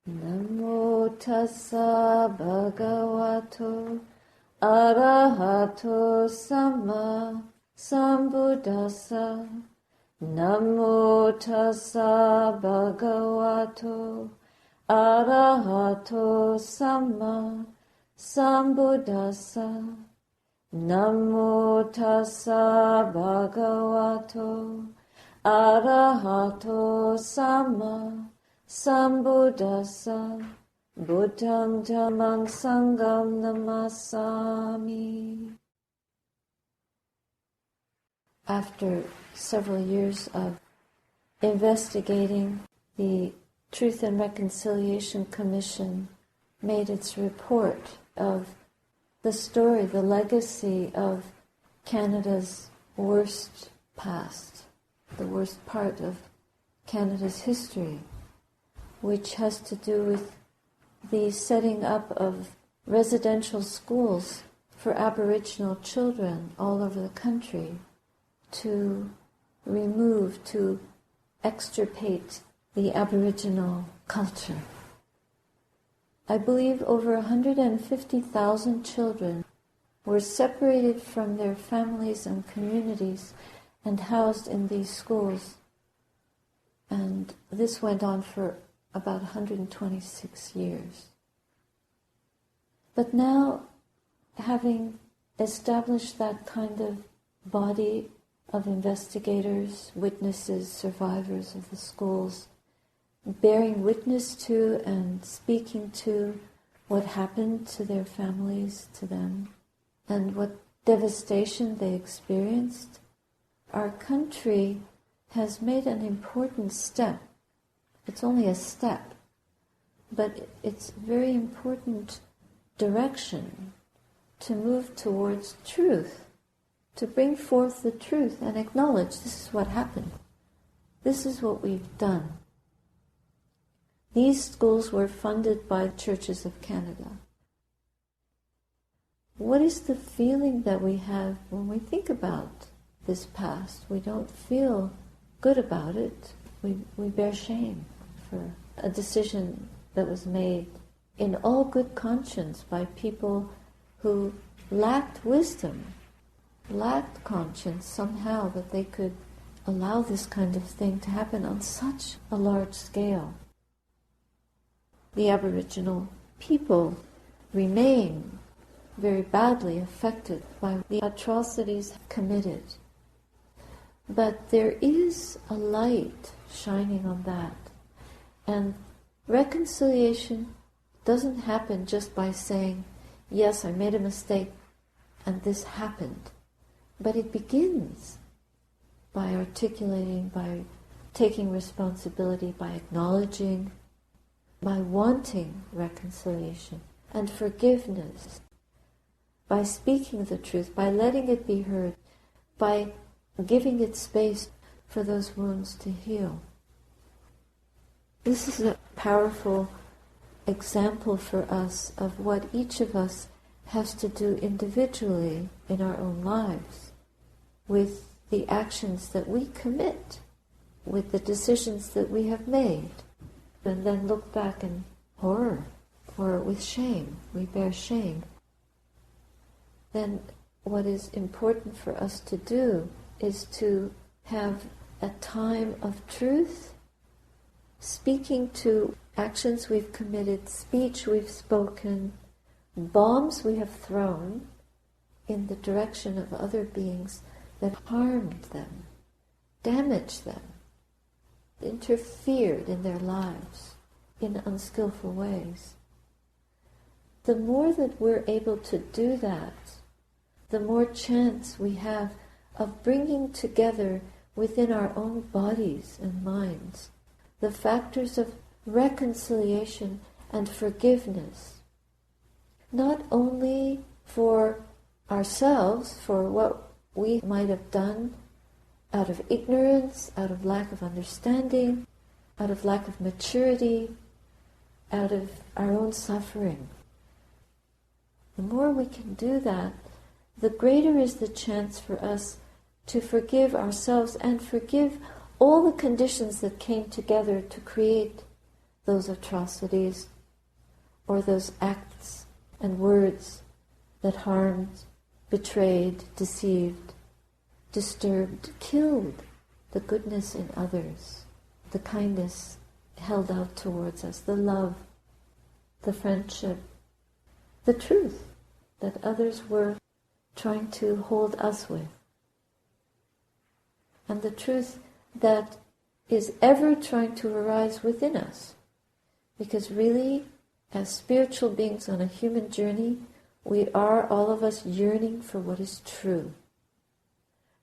Namo tassa bhagavato arahato samma sambuddhassa. Namo tassa bhagavato arahato samma sambuddhassa. Namo tassa bhagavato arahato samma sambuddhassa. Buddham dhammam sangham namasami. After several years of investigating, the Truth and Reconciliation Commission made its report of the story, the legacy of Canada's worst past, the worst part of Canada's history, which has to do with the setting up of residential schools for Aboriginal children all over the country to remove, to extirpate the Aboriginal culture. I believe over 150,000 children were separated from their families and communities and housed in these schools. And this went on for about 126 years. But now, having established that kind of body of investigators, witnesses, survivors of the schools, bearing witness to and speaking to what happened to their families, to them, and what devastation they experienced, our country has made an important step. It's only a step, but it's a very important direction to move towards truth, to bring forth the truth and acknowledge this is what happened. This is what we've done. These schools were funded by Churches of Canada. What is the feeling that we have when we think about this past? We don't feel good about it. We bear shame for a decision that was made in all good conscience by people who lacked wisdom, lacked conscience somehow, that they could allow this kind of thing to happen on such a large scale. The Aboriginal people remain very badly affected by the atrocities committed. But there is a light shining on that. And reconciliation doesn't happen just by saying, yes, I made a mistake and this happened. But it begins by articulating, by taking responsibility, by acknowledging, by wanting reconciliation and forgiveness, by speaking the truth, by letting it be heard, by giving it space for those wounds to heal. This is a powerful example for us of what each of us has to do individually in our own lives, with the actions that we commit, with the decisions that we have made, and then look back in horror or with shame. We bear shame. Then what is important for us to do is to have a time of truth, speaking to actions we've committed, speech we've spoken, bombs we have thrown in the direction of other beings that harmed them, damaged them, interfered in their lives in unskillful ways. The more that we're able to do that, the more chance we have of bringing together within our own bodies and minds the factors of reconciliation and forgiveness, not only for ourselves, for what we might have done out of ignorance, out of lack of understanding, out of lack of maturity, out of our own suffering. The more we can do that, the greater is the chance for us to forgive ourselves and forgive all the conditions that came together to create those atrocities or those acts and words that harmed, betrayed, deceived, disturbed, killed the goodness in others, the kindness held out towards us, the love, the friendship, the truth that others were trying to hold us with, and the truth that is ever trying to arise within us. Because really, as spiritual beings on a human journey, we are, all of us, yearning for what is true.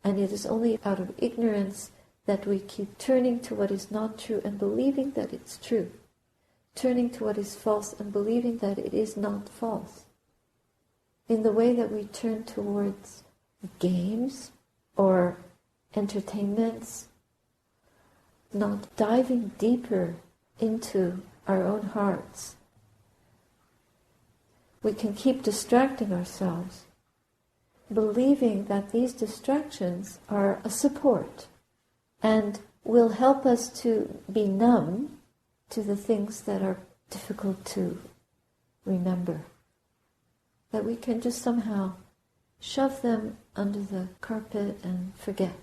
And it is only out of ignorance that we keep turning to what is not true and believing that it's true. Turning to what is false and believing that it is not false. In the way that we turn towards games or entertainments, not diving deeper into our own hearts. We can keep distracting ourselves, believing that these distractions are a support and will help us to be numb to the things that are difficult to remember. That we can just somehow shove them under the carpet and forget.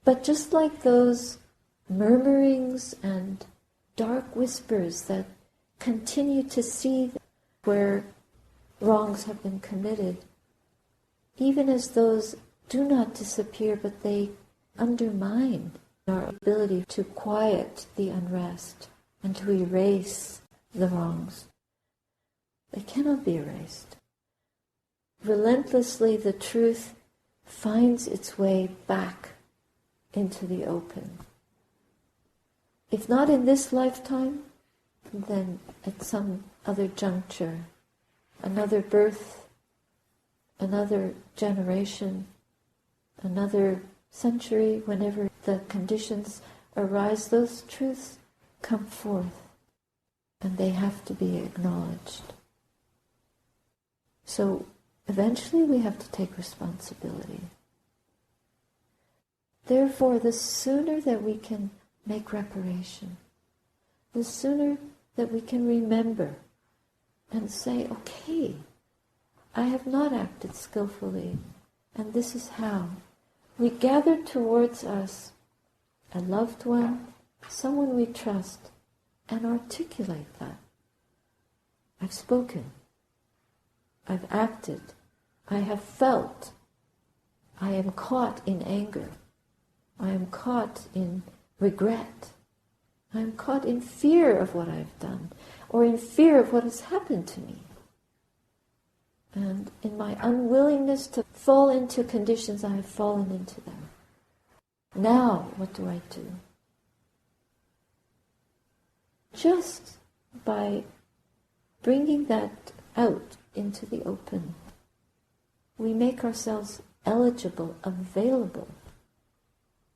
But just like those murmurings and dark whispers that continue to seethe where wrongs have been committed, even as those do not disappear, but they undermine our ability to quiet the unrest and to erase the wrongs. They cannot be erased. Relentlessly, the truth finds its way back into the open. If not in this lifetime, then at some other juncture, another birth, another generation, another century, whenever the conditions arise, those truths come forth and they have to be acknowledged. So eventually we have to take responsibility. Therefore, the sooner that we can make reparation, the sooner that we can remember and say, okay, I have not acted skillfully, and this is how. We gather towards us a loved one, someone we trust, and articulate that. I've spoken. I've acted. I have felt. I am caught in anger. I am caught in regret. I am caught in fear of what I've done, or in fear of what has happened to me. And in my unwillingness to fall into conditions, I have fallen into them. Now, what do I do? Just by bringing that out into the open, we make ourselves eligible, available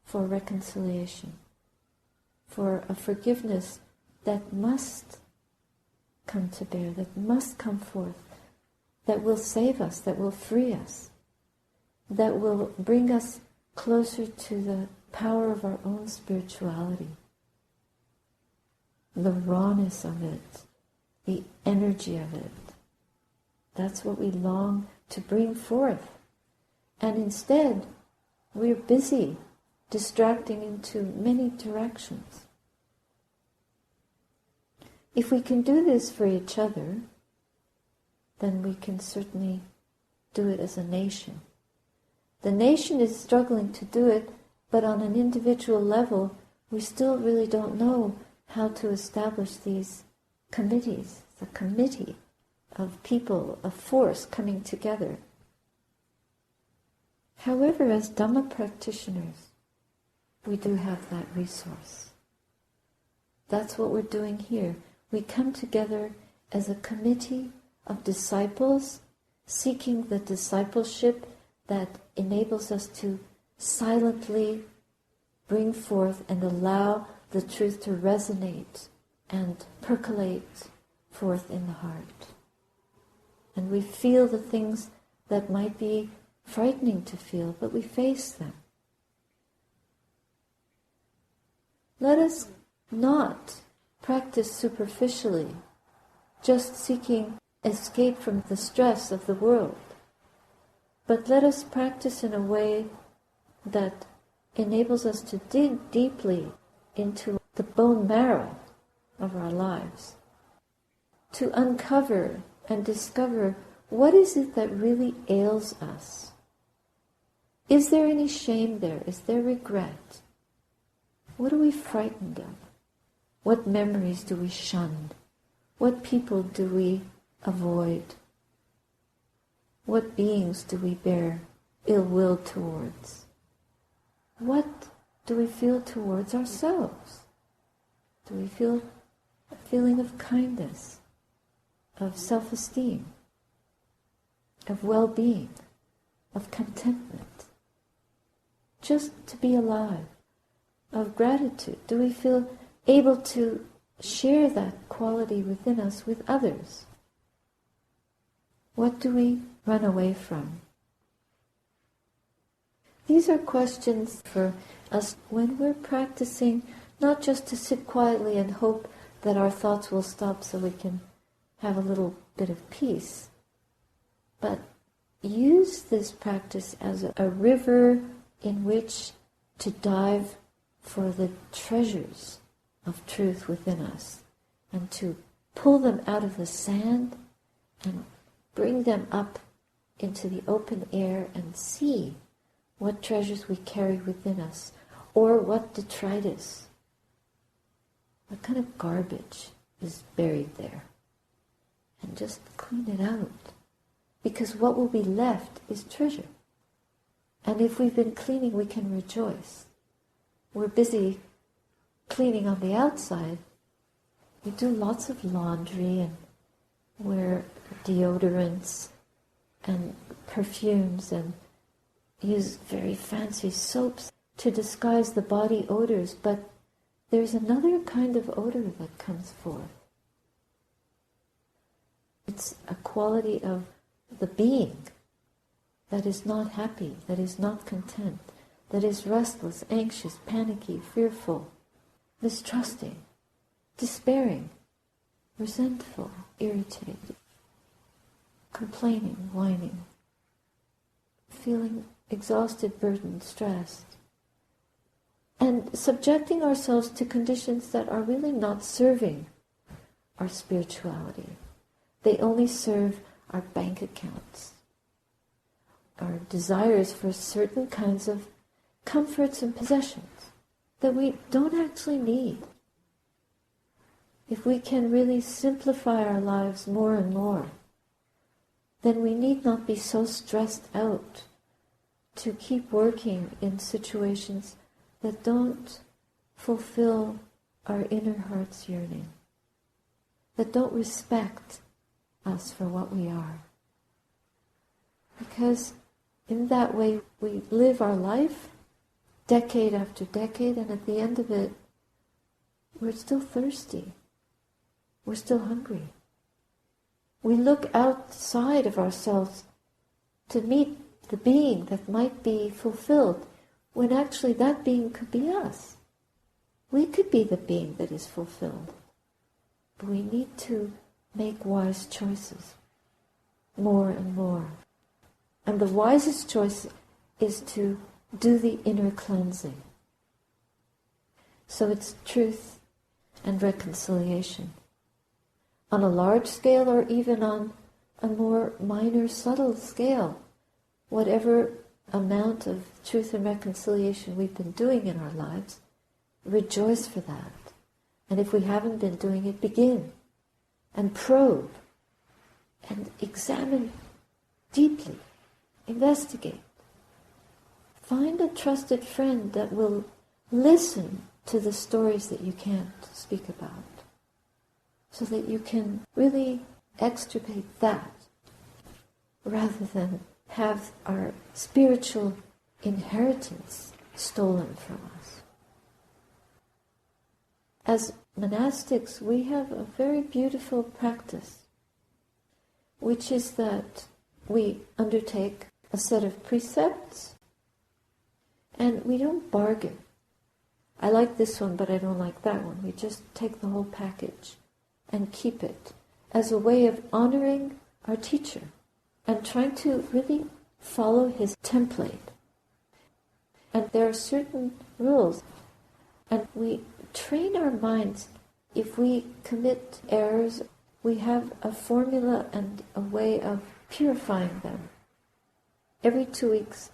for reconciliation, for a forgiveness that must come to bear, that must come forth, that will save us, that will free us, that will bring us closer to the power of our own spirituality, the rawness of it, the energy of it. That's what we long to bring forth. And instead, we're busy distracting into many directions. If we can do this for each other, then we can certainly do it as a nation. The nation is struggling to do it, but on an individual level, we still really don't know how to establish these committees, the committee of people, of force coming together. However, as Dhamma practitioners, we do have that resource. That's what we're doing here. We come together as a committee of disciples, seeking the discipleship that enables us to silently bring forth and allow the truth to resonate and percolate forth in the heart. And we feel the things that might be frightening to feel, but we face them. Let us not practice superficially, just seeking escape from the stress of the world. But let us practice in a way that enables us to dig deeply into the bone marrow of our lives, to uncover and discover what is it that really ails us. Is there any shame there? Is there regret? What are we frightened of? What memories do we shun? What people do we avoid? What beings do we bear ill will towards? What do we feel towards ourselves? Do we feel a feeling of kindness, of self-esteem, of well-being, of contentment? Just to be alive, of gratitude. Do we feel able to share that quality within us with others? What do we run away from? These are questions for us when we're practicing, not just to sit quietly and hope that our thoughts will stop so we can have a little bit of peace, but use this practice as a river in which to dive for the treasures of truth within us, and to pull them out of the sand and bring them up into the open air and see what treasures we carry within us, or what detritus, what kind of garbage is buried there, and just clean it out. Because what will be left is treasure. And if we've been cleaning, we can rejoice. We're busy cleaning on the outside. We do lots of laundry and wear deodorants and perfumes and use very fancy soaps to disguise the body odors, but there's another kind of odor that comes forth. It's a quality of the being that is not happy, that is not content, that is restless, anxious, panicky, fearful, mistrusting, despairing, resentful, irritated, complaining, whining, feeling exhausted, burdened, stressed, and subjecting ourselves to conditions that are really not serving our spirituality. They only serve our bank accounts, our desires for certain kinds of comforts and possessions that we don't actually need. If we can really simplify our lives more and more, then we need not be so stressed out to keep working in situations that don't fulfill our inner heart's yearning, that don't respect us for what we are. Because in that way we live our life decade after decade, and at the end of it we're still thirsty, we're still hungry. We look outside of ourselves to meet the being that might be fulfilled, when actually that being could be us. We could be the being that is fulfilled. But we need to make wise choices, more and more. And the wisest choice is to do the inner cleansing. So it's truth and reconciliation. On a large scale, or even on a more minor, subtle scale, whatever amount of truth and reconciliation we've been doing in our lives, rejoice for that. And if we haven't been doing it, begin and probe and examine deeply, investigate. Find a trusted friend that will listen to the stories that you can't speak about, so that you can really extirpate that, rather than have our spiritual inheritance stolen from us. As monastics, we have a very beautiful practice, which is that we undertake a set of precepts, and we don't bargain. I like this one, but I don't like that one. We just take the whole package and keep it as a way of honoring our teacher and trying to really follow his template. And there are certain rules. And we train our minds. If we commit errors, we have a formula and a way of purifying them. Every 2 weeks,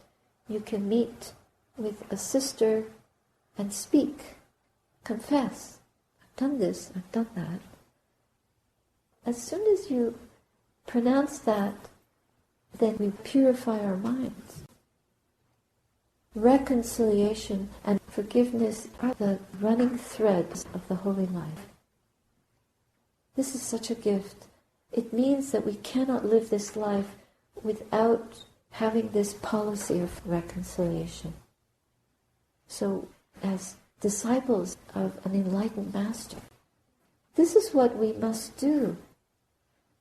you can meet with a sister and speak, confess. I've done this, I've done that. As soon as you pronounce that, then we purify our minds. Reconciliation and forgiveness are the running threads of the holy life. This is such a gift. It means that we cannot live this life without having this policy of reconciliation. So, as disciples of an enlightened master, this is what we must do.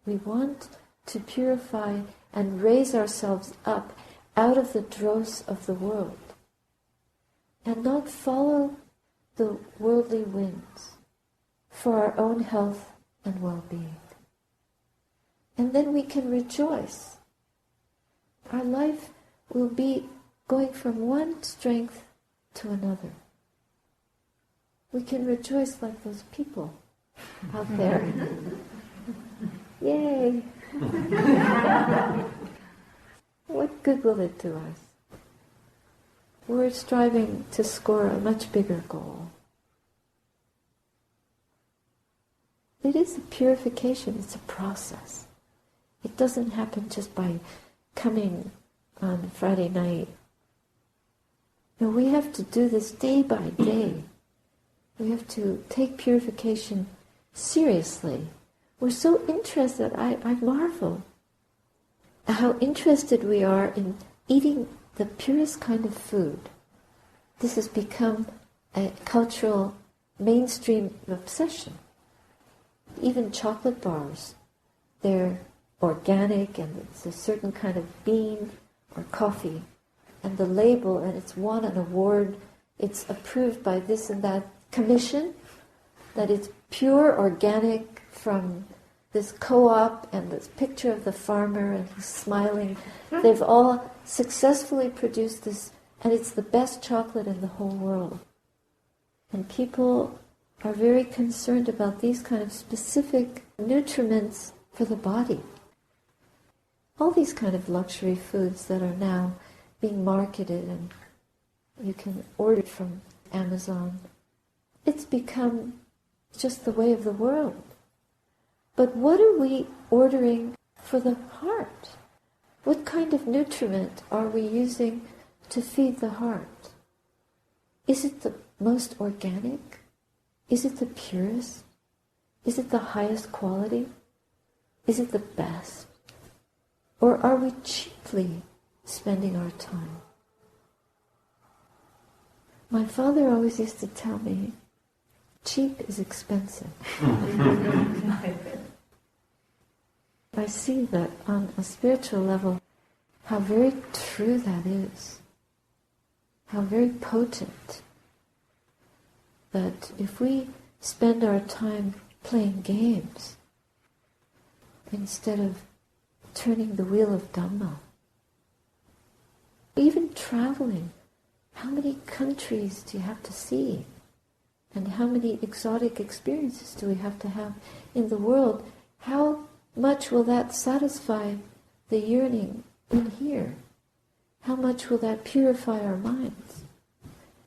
We want to purify and raise ourselves up out of the dross of the world and not follow the worldly winds for our own health and well-being. And then we can rejoice. Our life will be going from one strength to another. We can rejoice like those people out there. Yay! What good will it do us? We're striving to score a much bigger goal. It is a purification, it's a process. It doesn't happen just by coming on Friday night. No, we have to do this day by day. We have to take purification seriously. We're so interested, I marvel how interested we are in eating the purest kind of food. This has become a cultural mainstream obsession. Even chocolate bars, they're organic and it's a certain kind of bean or coffee. And the label, and it's won an award, it's approved by this and that commission, that it's pure organic from this co-op, and this picture of the farmer and he's smiling. They've all successfully produced this, and it's the best chocolate in the whole world. And people are very concerned about these kind of specific nutriments for the body. All these kind of luxury foods that are now being marketed and you can order from Amazon. It's become just the way of the world. But what are we ordering for the heart? What kind of nutriment are we using to feed the heart? Is it the most organic? Is it the purest? Is it the highest quality? Is it the best? Or are we cheaply spending our time? My father always used to tell me, cheap is expensive. I see that on a spiritual level, how very true that is. How very potent. That if we spend our time playing games, instead of turning the wheel of Dhamma, even traveling, how many countries do you have to see? And how many exotic experiences do we have to have in the world? How much will that satisfy the yearning in here? How much will that purify our minds?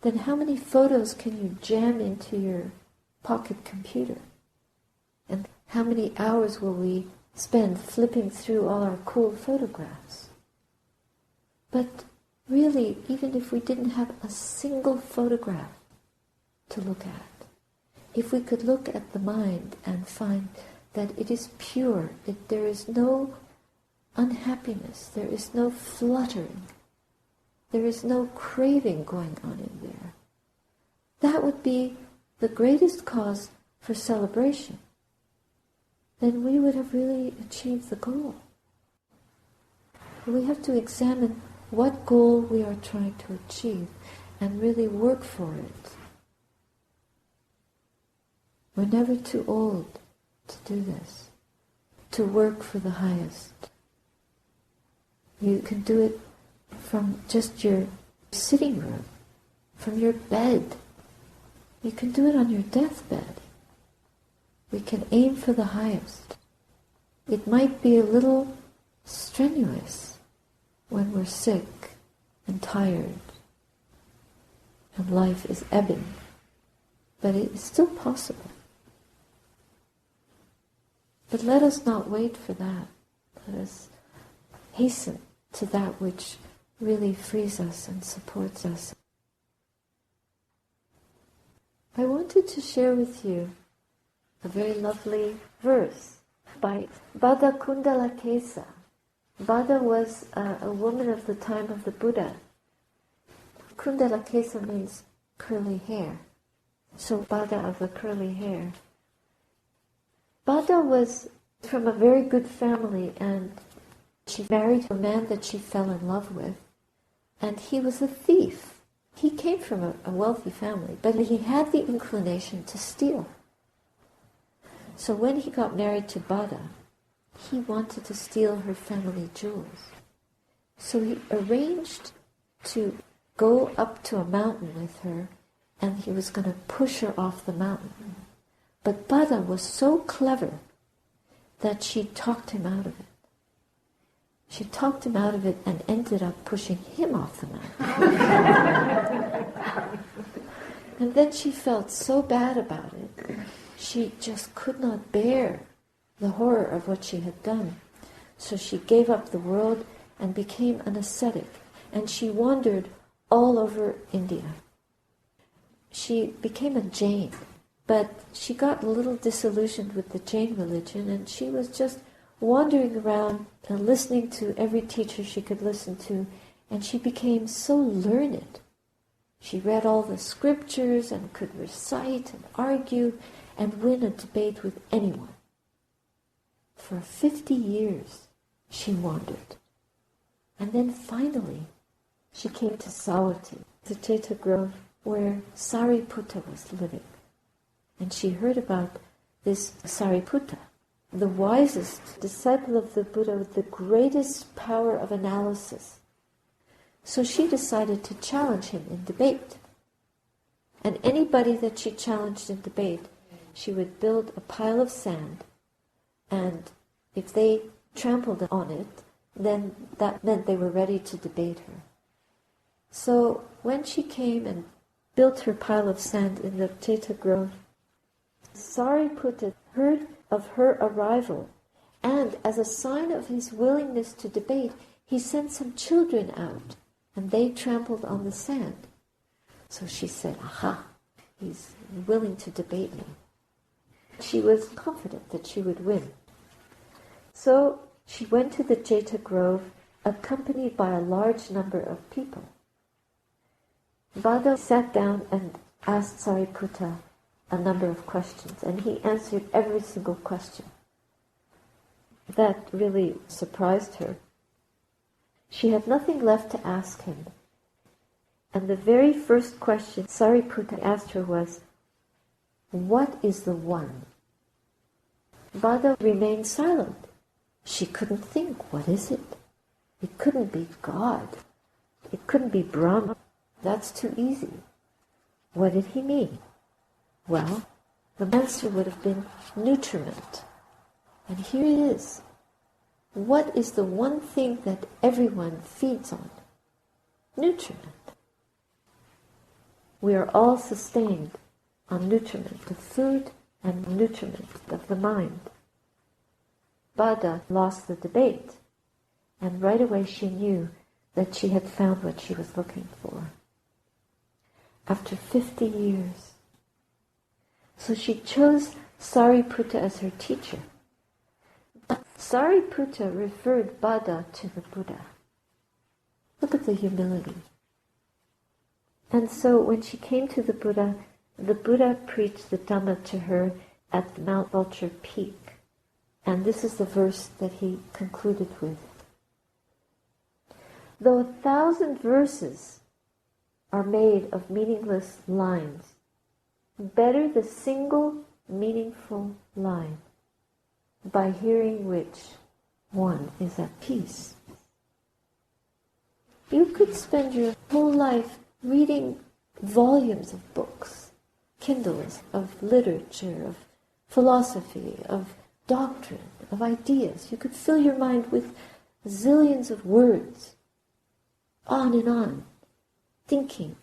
Then how many photos can you jam into your pocket computer? And how many hours will we spend flipping through all our cool photographs? But really, even if we didn't have a single photograph to look at, if we could look at the mind and find that it is pure, there is no unhappiness, there is no fluttering, there is no craving going on in there, that would be the greatest cause for celebration. Then we would have really achieved the goal. We have to examine what goal we are trying to achieve and really work for it. We're never too old to do this, to work for the highest. You can do it from just your sitting room, from your bed. You can do it on your deathbed. We can aim for the highest. It might be a little strenuous when we're sick and tired and life is ebbing, but it's still possible. But let us not wait for that. Let us hasten to that which really frees us and supports us. I wanted to share with you a very lovely verse by Bada Kundalakesa. Bada was a woman of the time of the Buddha. Kundalakesa means curly hair. So Bada of the curly hair. Bada was from a very good family, and she married a man that she fell in love with, and he was a thief. He came from a wealthy family, but he had the inclination to steal. So when he got married to Bada, he wanted to steal her family jewels. So he arranged to go up to a mountain with her, and he was going to push her off the mountain. But Bada was so clever that she talked him out of it. She talked him out of it and ended up pushing him off the mountain. And then she felt so bad about it. She just could not bear the horror of what she had done. So she gave up the world and became an ascetic. And she wandered all over India. She became a Jain, but she got a little disillusioned with the Jain religion, and she was just wandering around and listening to every teacher she could listen to, and she became so learned. She read all the scriptures and could recite and argue and win a debate with anyone. For 50 years she wandered. And then finally she came to Sawati, the Chetha Grove, where Sariputta was living. And she heard about this Sariputta, the wisest disciple of the Buddha with the greatest power of analysis. So she decided to challenge him in debate. And anybody that she challenged in debate, she would build a pile of sand, and if they trampled on it, then that meant they were ready to debate her. So when she came and built her pile of sand in the Chetha Grove, Sariputta heard of her arrival, and as a sign of his willingness to debate, he sent some children out, and they trampled on the sand. So she said, aha, he's willing to debate me. She was confident that she would win. So she went to the Chetha Grove, accompanied by a large number of people. Bada sat down and asked Sariputta a number of questions, and he answered every single question. That really surprised her. She had nothing left to ask him. And the very first question Sariputta asked her was, "What is the One?" Bada remained silent. She couldn't think, what is it? It couldn't be God. It couldn't be Brahma. That's too easy. What did he mean? Well, the answer would have been nutriment. And here it is. What is the one thing that everyone feeds on? Nutriment. We are all sustained on nutriment of food and nutriment of the mind. Bada lost the debate, and right away she knew that she had found what she was looking for. After 50 years. So she chose Sariputta as her teacher. But Sariputta referred Bada to the Buddha. Look at the humility. And so when she came to the Buddha preached the Dhamma to her at the Mount Vulture Peak. And this is the verse that he concluded with. Though 1,000 verses are made of meaningless lines, better the single meaningful line, by hearing which one is at peace. You could spend your whole life reading volumes of books, Kindles, of literature, of philosophy, of doctrine, of ideas. You could fill your mind with zillions of words, on, thinking,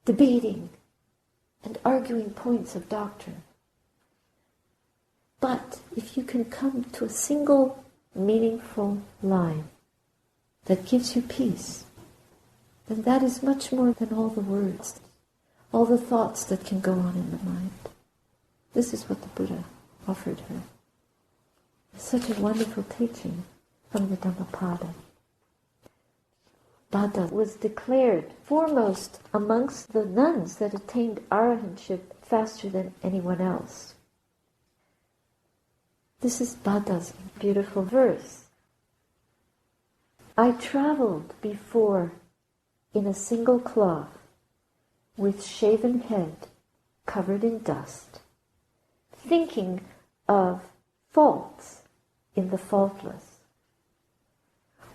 debating, and arguing points of doctrine. But if you can come to a single meaningful line that gives you peace, then that is much more than all the words, all the thoughts that can go on in the mind. This is what the Buddha offered her. Such a wonderful teaching from the Dhammapada. Buddha was declared foremost amongst the nuns that attained arahantship faster than anyone else. This is Buddha's beautiful verse. I traveled before in a single cloth, with shaven head covered in dust, thinking of faults in the faultless,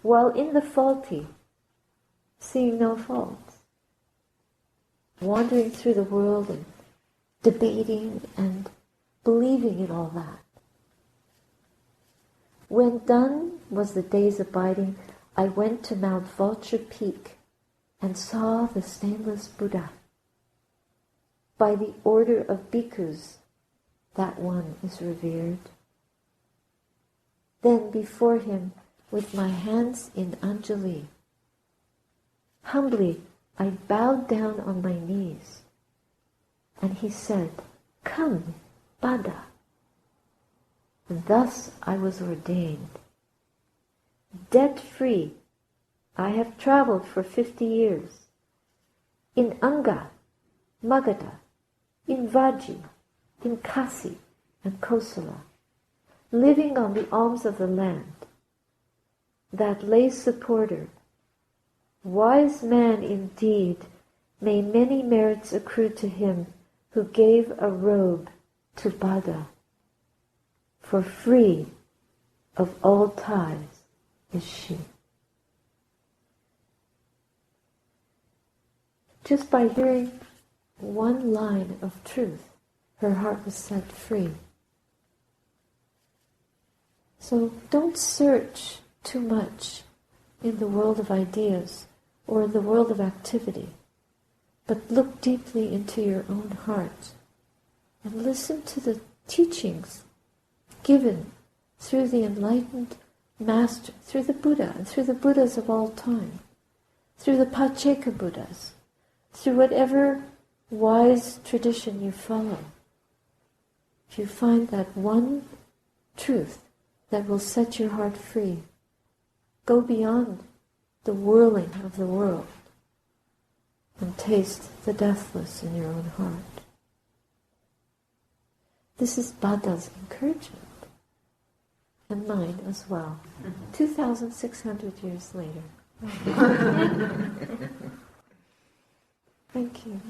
while in the faulty, seeing no faults, wandering through the world and debating and believing in all that. When done was the day's abiding, I went to Mount Vulture Peak and saw the stainless Buddha. By the order of bhikkhus, that one is revered. Then before him, with my hands in Anjali, humbly I bowed down on my knees, and he said, "Come, Buddha." Thus I was ordained. Debt-free, I have traveled for 50 years. In Anga, Magadha, in Vaji, in Kasi and Kosala, living on the alms of the land. That lay supporter, wise man indeed, may many merits accrue to him who gave a robe to Buddha. For free of all ties is she. Just by hearing one line of truth, her heart was set free. So don't search too much in the world of ideas or in the world of activity, but look deeply into your own heart and listen to the teachings given through the enlightened master, through the Buddha and through the Buddhas of all time, through the Pacceka Buddhas, through whatever wise tradition you follow. If you find that one truth that will set your heart free, go beyond the whirling of the world and taste the deathless in your own heart. This is Buddha's encouragement, and mine as well, 2,600 years later. Thank you.